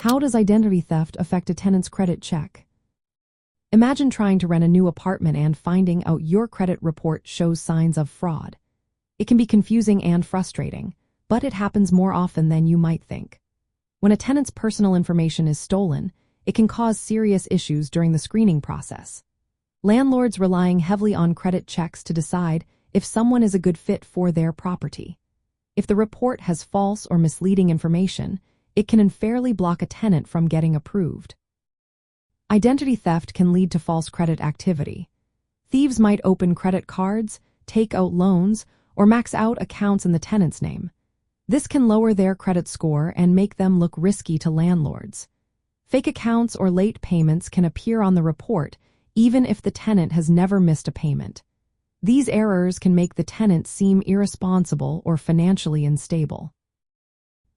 How does identity theft affect a tenant's credit check? Imagine trying to rent a new apartment and finding out your credit report shows signs of fraud. It can be confusing and frustrating, but it happens more often than you might think. When a tenant's personal information is stolen, it can cause serious issues during the screening process. Landlords relying heavily on credit checks to decide if someone is a good fit for their property. If the report has false or misleading information, it can unfairly block a tenant from getting approved. Identity theft can lead to false credit activity. Thieves might open credit cards, take out loans, or max out accounts in the tenant's name. This can lower their credit score and make them look risky to landlords. Fake accounts or late payments can appear on the report, even if the tenant has never missed a payment. These errors can make the tenant seem irresponsible or financially unstable.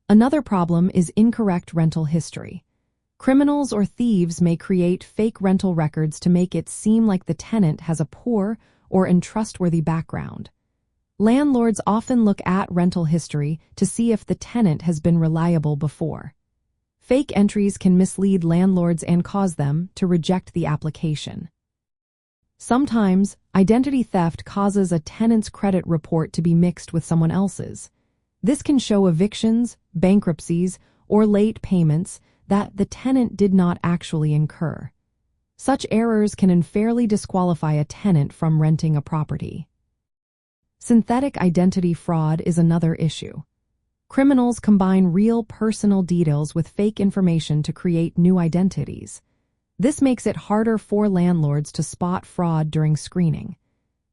Another problem is incorrect rental history. Criminals or thieves may create fake rental records to make it seem like the tenant has a poor or untrustworthy background. Landlords often look at rental history to see if the tenant has been reliable before. Fake entries can mislead landlords and cause them to reject the application. Sometimes, identity theft causes a tenant's credit report to be mixed with someone else's. This can show evictions, bankruptcies, or late payments that the tenant did not actually incur. Such errors can unfairly disqualify a tenant from renting a property. Synthetic identity fraud is another issue. Criminals combine real personal details with fake information to create new identities. This makes it harder for landlords to spot fraud during screening.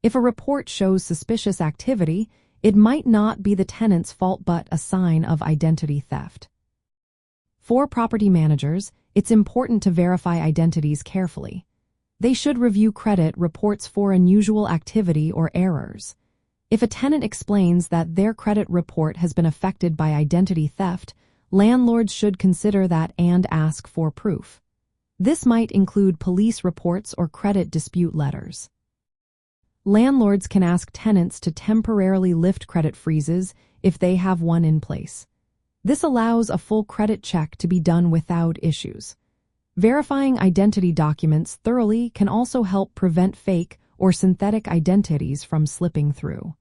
If a report shows suspicious activity, it might not be the tenant's fault but a sign of identity theft. For property managers, it's important to verify identities carefully. They should review credit reports for unusual activity or errors. If a tenant explains that their credit report has been affected by identity theft, landlords should consider that and ask for proof. This might include police reports or credit dispute letters. Landlords can ask tenants to temporarily lift credit freezes if they have one in place. This allows a full credit check to be done without issues. Verifying identity documents thoroughly can also help prevent fake or synthetic identities from slipping through.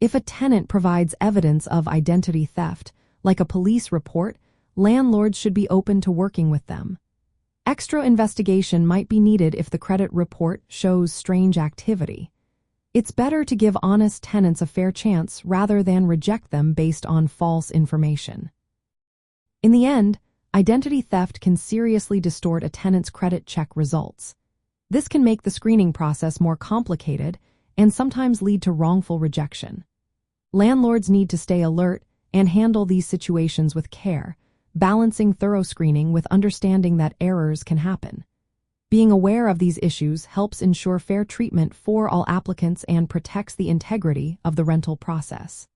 If a tenant provides evidence of identity theft, like a police report, landlords should be open to working with them. Extra investigation might be needed if the credit report shows strange activity. It's better to give honest tenants a fair chance rather than reject them based on false information. In the end, identity theft can seriously distort a tenant's credit check results. This can make the screening process more complicated and sometimes lead to wrongful rejection. Landlords need to stay alert and handle these situations with care, balancing thorough screening with understanding that errors can happen. Being aware of these issues helps ensure fair treatment for all applicants and protects the integrity of the rental process.